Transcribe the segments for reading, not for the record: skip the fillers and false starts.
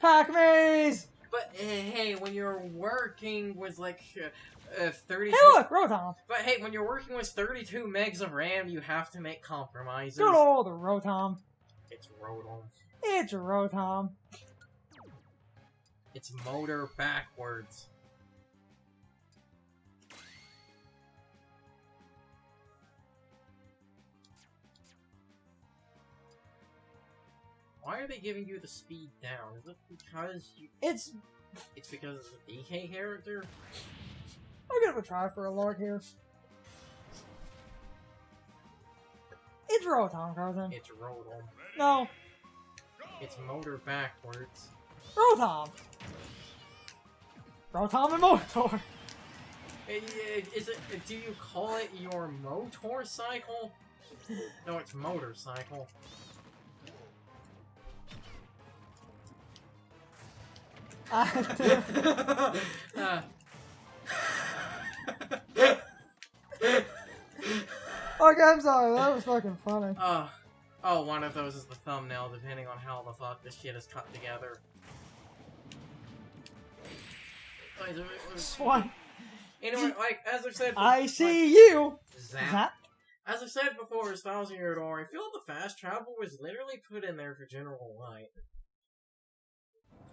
Pack maze! But hey, when you're working with like 32... Hey look, Rotom! But hey, when you're working with 32 megs of RAM, you have to make compromises. Good old Rotom. It's Rotom. It's Rotom. It's motor backwards. Why are they giving you the speed down? Is it because you... It's because of the DK character? I'll give it a try for a lark here. It's Rotom, Carson. It's Rotom. No. It's motor backwards. Rotom. Rotom and Motor. Is it? Do you call it your motorcycle? No, it's motorcycle. Okay, I'm sorry, that was fucking funny. Oh, one of those is the thumbnail, depending on how the fuck this shit is cut together. Swan. Anyway, like, as I've said before, I see you! Zap. As I've said before, as Thousand Year Door, I feel the fast travel was literally put in there for General Light.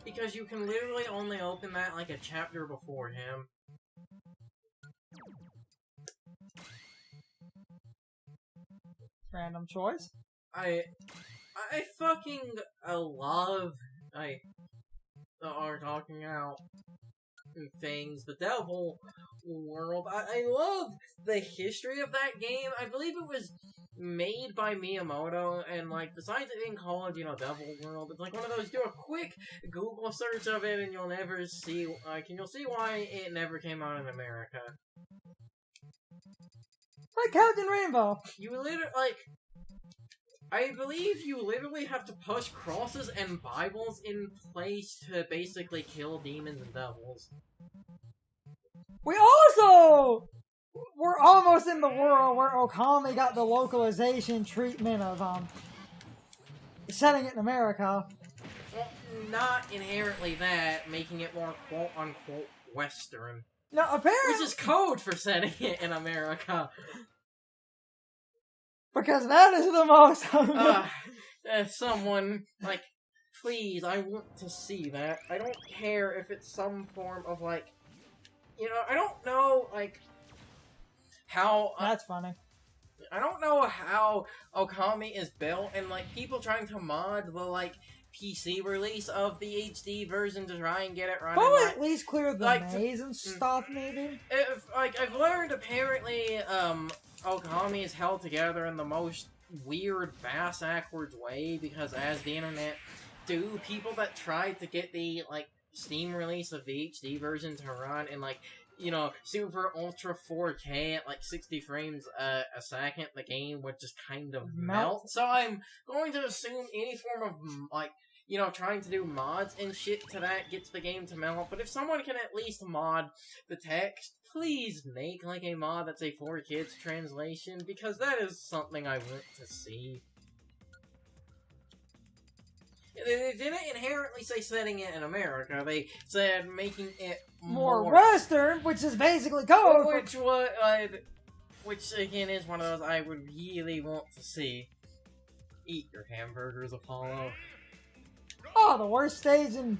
Because you can literally only open that like a chapter before him. Random choice. I fucking love are talking out things. The Devil World. I love the history of that game. I believe it was made by Miyamoto, and like besides it being called, Devil World, it's like one of those. Do a quick Google search of it, and you'll never see. You'll see why it never came out in America. Like Captain Rainbow. You literally I believe you literally have to push crosses and Bibles in place to basically kill demons and devils. We're almost in the world where Okami got the localization treatment of, setting it in America. Well, not inherently that, making it more quote-unquote Western. No, apparently... Which is code for setting it in America. Because that is the most... someone, please, I want to see that. I don't care if it's some form of, I don't know, how... That's funny. I don't know how Okami is built, and, people trying to mod the, PC release of the HD version to try and get it running. Probably at least clear the maze and stuff, maybe? I've learned, apparently, Okami is held together in the most weird, bass-backwards way, because as the internet do, people that tried to get the, Steam release of the HD version to run in, super ultra 4K at 60 frames a second, the game would just kind of melt. So I'm going to assume any form of, trying to do mods and shit to that gets the game to melt. But if someone can at least mod the text, please make, a mod that's a 4Kids translation, because that is something I want to see. They didn't inherently say setting it in America. They said making it more Western, which is basically code. Which again is one of those I would really want to see. Eat your hamburgers, Apollo. Oh, the worst stage in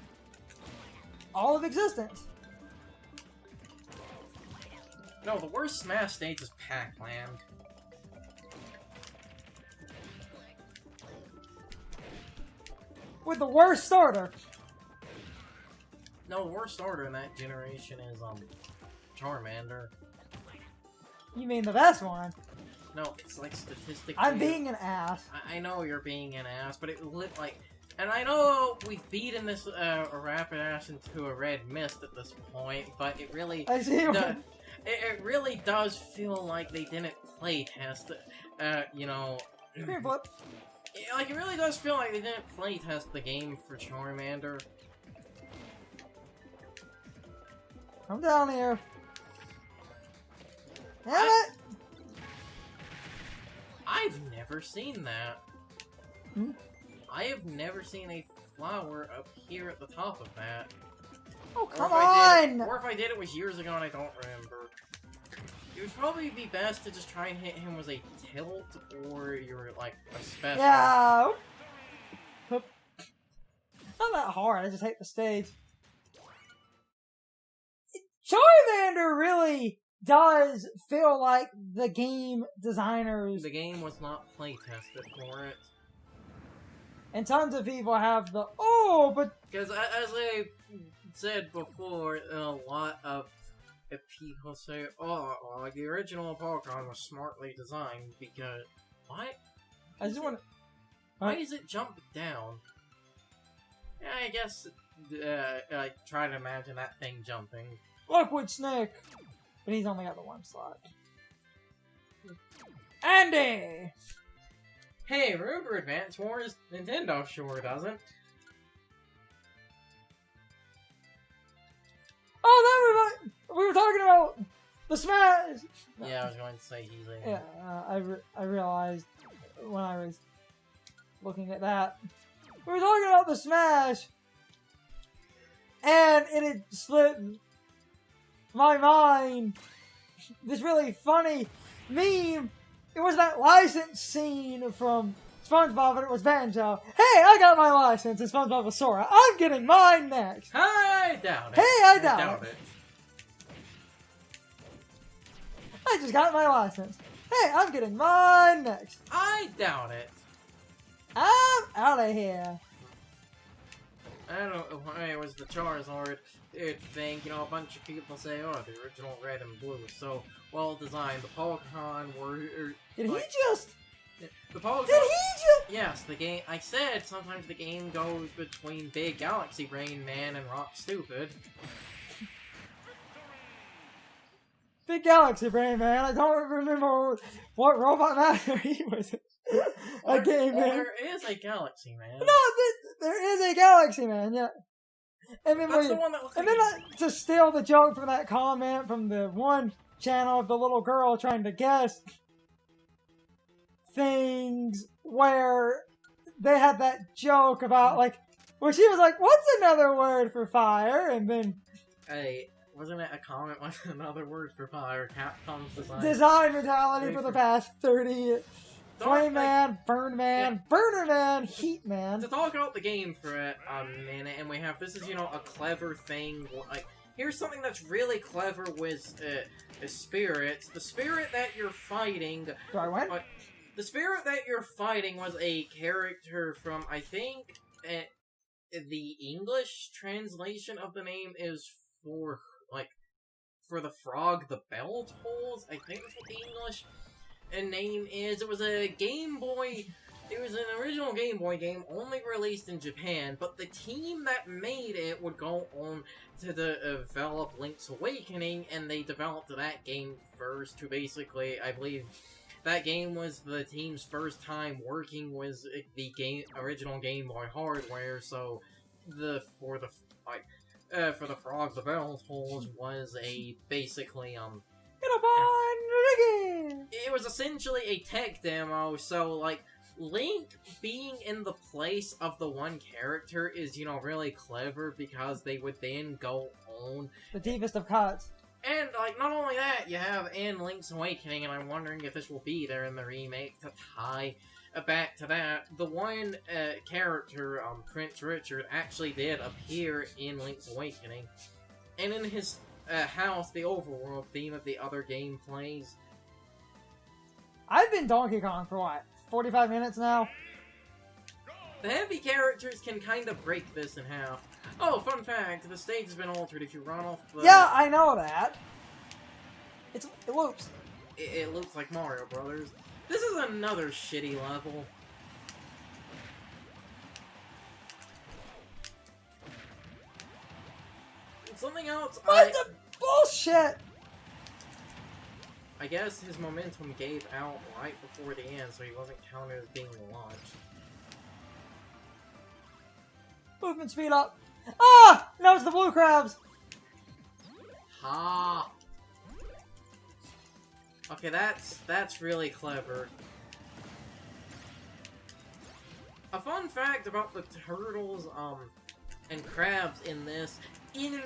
all of existence. No, the worst Smash stage is Pac-Land. With the worst starter. No, the worst starter in that generation is, Charmander. You mean the best one? No, it's statistically... I'm being an ass. I know you're being an ass, but it lit and I know we've beaten this, rapid ass into a red mist at this point, but it really... I see what... It really does feel like they didn't play test, Green flip. It really does feel like they didn't play test the game for Charmander. Come down here. Damn it! I've never seen that. Hmm? I have never seen a flower up here at the top of that. Oh, come on! Or if I did it was years ago and I don't remember. It would probably be best to just try and hit him with a tilt or your, like, a special. Yeah! Not that hard, I just hate the stage. Charmander really does feel like the game designers... The game was not play-tested for it. And tons of people have the, oh, but... Because as I said before, a lot of people say, oh, the original Pokemon was smartly designed because... What? I just want to... Why does it jump down? Yeah, I guess, I try to imagine that thing jumping. Lockwood Snake! But he's only got the one slot. Andy! Hey, remember Advance Wars? Nintendo sure doesn't. Oh, we were talking about the Smash! Yeah, I was going to say healing. Yeah, I realized when I was looking at that. We were talking about the Smash! And it had split my mind. This really funny meme. It was that license scene from SpongeBob, and it was Banjo. Hey, I got my license, and SpongeBob was Sora. I'm getting mine next. I doubt it. Hey, I doubt it. I just got my license. Hey, I'm getting mine next. I doubt it. I'm out of here. I don't know why it was the Charizard thing. You know, a bunch of people say, oh, the original red and blue was so well designed. The Pokemon were... Did like, he just... The Pokemon... Did he just... Yes, the game... I said sometimes the game goes between Big Galaxy Brain Man and Rock Stupid. Big Galaxy Brain Man. I don't remember what Robot Master he was a game in. There is a Galaxy Man. No, there is a Galaxy Man, yeah. And then That's the one that looks like... to steal the joke from that comment from the one channel of the little girl trying to guess things where they had that joke about, like, where she was like, what's another word for fire? And then... Hey, wasn't it a comment with another word for fire? Capcom's design mentality for the past 30 years. Flame Man, Burn Man, Burner Man, Heat Man. To talk about the game for a minute, and we have, this is, you know, a clever thing, like, here's something that's really clever with spirits. The spirit that you're fighting... Do I win? The spirit that you're fighting was a character from, I think, the English translation of the name is for, like, for the frog, the bell tolls? I think that's what the English... name is. It was a Game Boy. It was an original Game Boy game, only released in Japan. But the team that made it would go on to develop Link's Awakening, and they developed that game first. To basically, I believe, that game was the team's first time working with the original Game Boy hardware. So, for the frog, the bell tolls was a basically it was essentially a tech demo, so, like, Link being in the place of the one character is, you know, really clever, because they would then go on... The deepest of cuts. And, like, not only that, you have in Link's Awakening, and I'm wondering if this will be there in the remake to tie back to that. The one character, Prince Richard, actually did appear in Link's Awakening, and in his... house, the overworld theme of the other gameplays. I've been Donkey Kong for what, 45 minutes now? The heavy characters can kind of break this in half. Oh, fun fact, the stage has been altered if you run off the... Yeah, I know that. It loops. It looks like Mario Brothers. This is another shitty level. Something else What the bullshit? I guess his momentum gave out right before the end, so he wasn't counted as being launched. Movement speed up. Ah! No, it's the blue crabs. Ha! Okay, that's really clever. A fun fact about the turtles, and crabs in this. In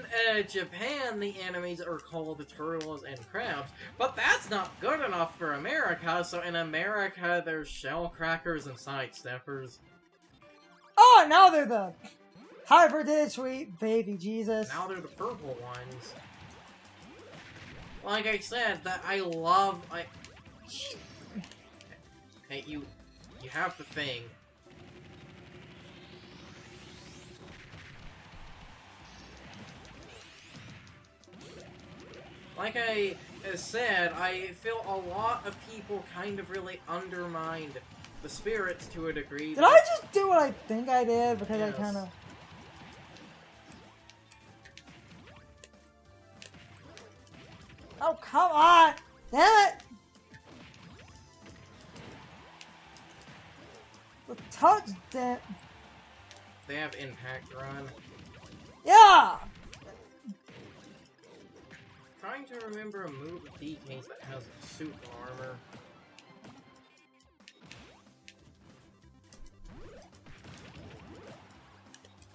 Japan, the enemies are called the turtles and crabs, but that's not good enough for America, so in America, there's shell crackers and sidesteppers. Oh, now they're the hybrid sweet baby Jesus. Now they're the purple ones. Like I said, that I love, Hey, you have the thing. Like I said, I feel a lot of people kind of really undermined the spirits to a degree. Did I just do what I think I did? Because Yes. I kind of... Oh, come on! Damn it! The touchdown... They have impact run. Yeah! Trying to remember a move of DK's that has suit armor.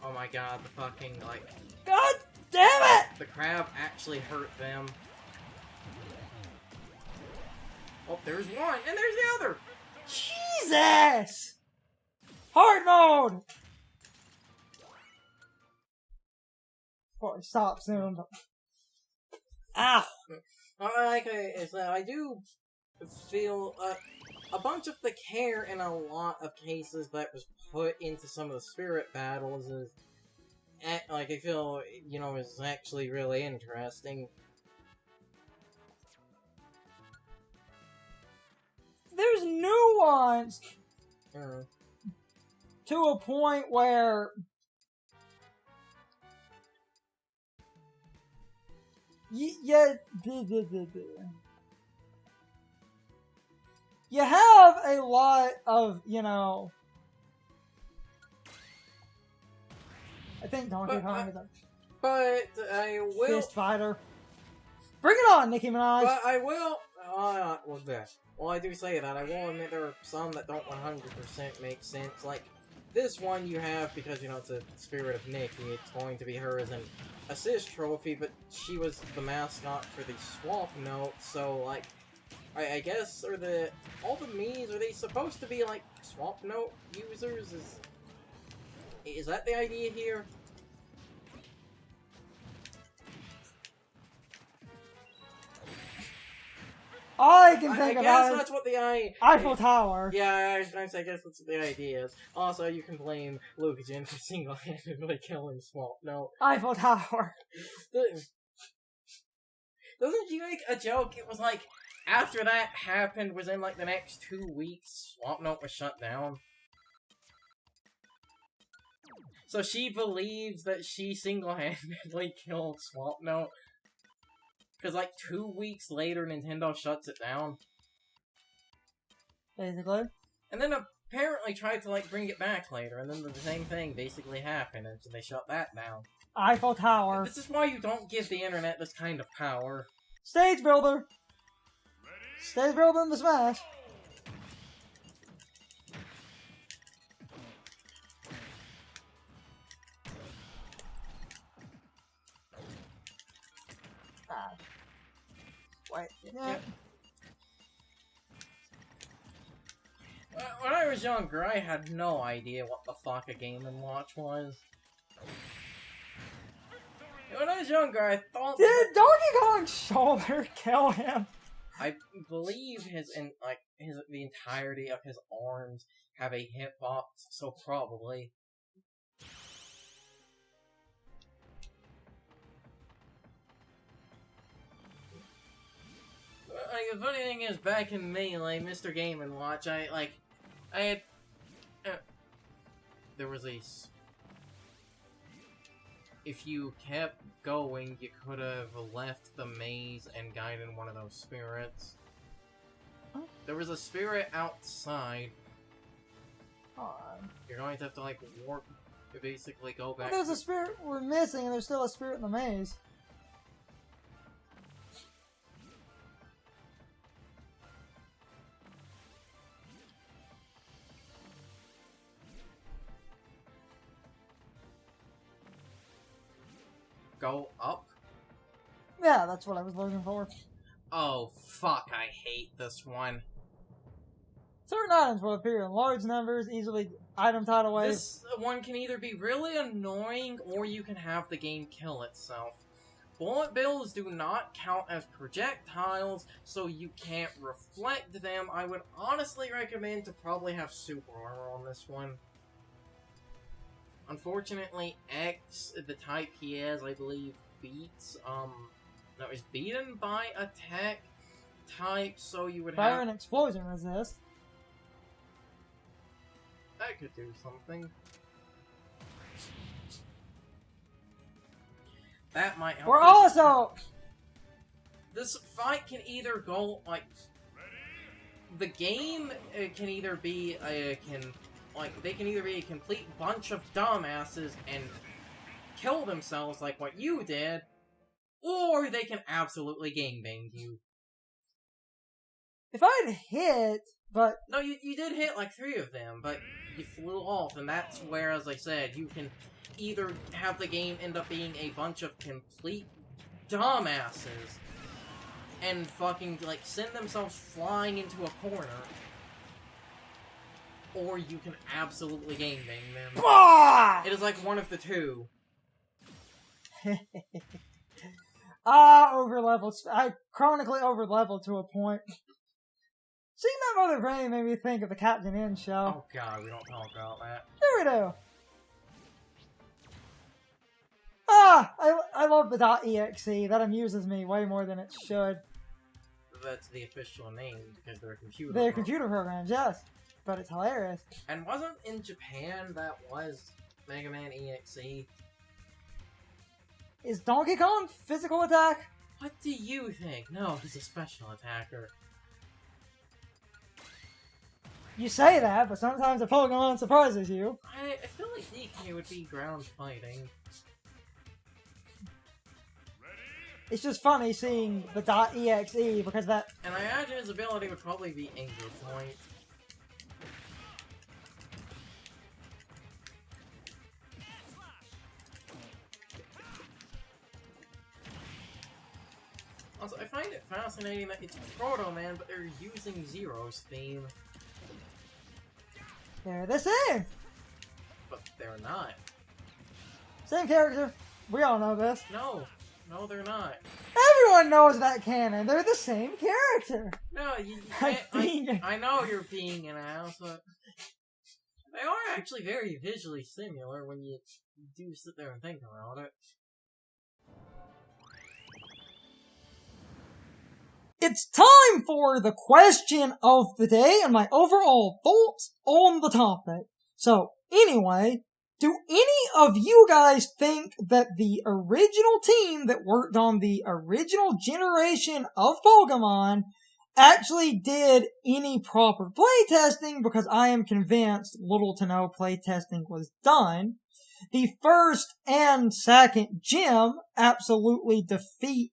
Oh my god, the fucking, like... God damn it! The crab actually hurt them. Oh, there's one, and there's the other! Jesus! Hard mode! Probably stop soon, but... Ow! Like I said, I do feel a bunch of the care in a lot of cases that was put into some of the spirit battles is, like, I feel, you know, is actually really interesting. There's nuance to a point where you have a lot of, you know, I think Donkey Kong is a But I will... fist fighter. Bring it on, Nicki Minaj! But I will... Well, I do say that. I will admit there are some that don't 100% make sense. Like, this one you have because, you know, it's a spirit of Nikki. It's going to be her as an assist trophy, but she was the mascot for the Swamp Note, so, like, I guess, all the Miis, are they supposed to be, like, Swamp Note users? Is that the idea here? All I can think I about guess is that's what the Eiffel Tower. Yeah, I guess that's what the idea is. Also, you can blame Lukagen for single-handedly killing Swamp Note. Eiffel Tower. Doesn't she make a joke? It was like, after that happened, within like the next 2 weeks, Swamp Note was shut down. So she believes that she single-handedly killed Swamp Note. Because like 2 weeks later, Nintendo shuts it down. Basically. And then apparently tried to like bring it back later, and then the same thing basically happened, and so they shut that down. Eiffel Tower. This is why you don't give the internet this kind of power. Stage builder. Stage builder in the Smash. Wait. Yeah. Yep. When I was younger, I had no idea what the fuck a Game & Watch was. When I was younger, I thought... Did Donkey Kong's shoulder kill him? I believe the entirety of his arms have a hitbox, so probably. Like, the funny thing is, back in Melee, Mr. Game & Watch, I had... there was a... If you kept going, you could have left the maze and guided one of those spirits. Huh? There was a spirit outside. On. You're going to have to, like, warp to basically go back. Well, there's a spirit we're missing, and there's still a spirit in the maze. go up? Yeah, that's what I was looking for. Oh, fuck, I hate this one. Certain items will appear in large numbers, easily item tidal waves. This one can either be really annoying, or you can have the game kill itself. Bullet bills do not count as projectiles, so you can't reflect them. I would honestly recommend to probably have super armor on this one. Unfortunately, X, the type he has, I believe, beats, no, is beaten by attack type, so you would Fire have... and explosion resist. That could do something. That might help. We're also... This fight can either go, like... The game can either be they can either be a complete bunch of dumbasses and kill themselves like what you did, or they can absolutely gangbang you. If I'd hit, but... No, you did hit like 3 of them, but you flew off, and that's where, as I said, you can either have the game end up being a bunch of complete dumbasses and fucking, like, send themselves flying into a corner, or you can absolutely gangbang them. It is like one of the two. Overleveled. I chronically overleveled to a point. Seeing that Mother Brain made me think of the Captain N show. Oh god, we don't talk about that. Here we do. I love the .exe. That amuses me way more than it should. That's the official name, because they're computer They're programs. computer programs, yes. But it's hilarious. And wasn't in Japan that was Mega Man EXE? Is Donkey Kong physical attack? What do you think? No, he's a special attacker. You say that, but sometimes a Pokemon surprises you. I feel like DK would be ground fighting. It's just funny seeing the .exe because that... And I imagine his ability would probably be Anger Point. Also, I find it fascinating that it's Proto Man, but they're using Zero's theme. They're the same! But they're not. Same character. We all know this. No, they're not. Everyone knows that canon. They're the same character. No, you I can't. I know you're being an ass, but they are actually very visually similar when you do sit there and think about it. It's time for the question of the day and my overall thoughts on the topic. So, anyway, do any of you guys think that the original team that worked on the original generation of Pokemon actually did any proper playtesting? Because I am convinced little to no playtesting was done. The first and second gym absolutely defeat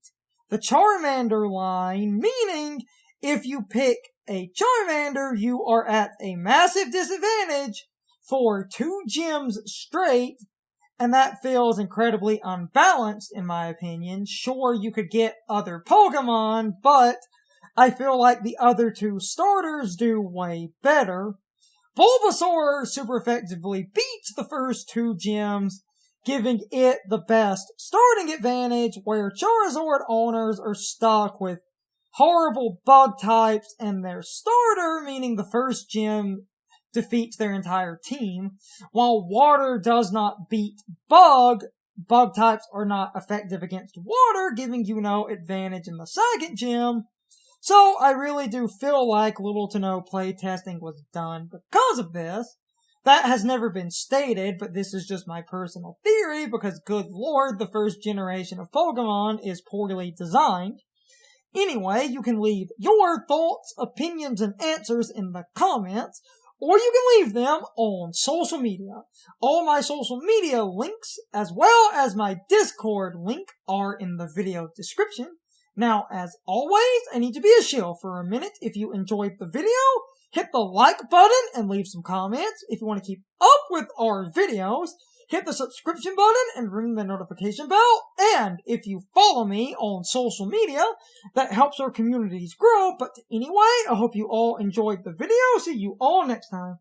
the Charmander line, meaning if you pick a Charmander, you are at a massive disadvantage for 2 gyms straight, and that feels incredibly unbalanced in my opinion. Sure, you could get other Pokemon, but I feel like the other 2 starters do way better. Bulbasaur super effectively beats the first 2 gyms, giving it the best starting advantage, where Charizard owners are stuck with horrible bug types and their starter, meaning the first gym defeats their entire team. While water does not beat bug types are not effective against water, giving you no advantage in the second gym. So I really do feel like little to no playtesting was done because of this. That has never been stated, but this is just my personal theory because, good lord, the first generation of Pokemon is poorly designed. Anyway, you can leave your thoughts, opinions, and answers in the comments, or you can leave them on social media. All my social media links, as well as my Discord link, are in the video description. Now, as always, I need to be a shill for a minute. If you enjoyed the video, hit the like button and leave some comments. If you want to keep up with our videos, hit the subscription button and ring the notification bell. And if you follow me on social media, that helps our communities grow. But anyway, I hope you all enjoyed the video. See you all next time.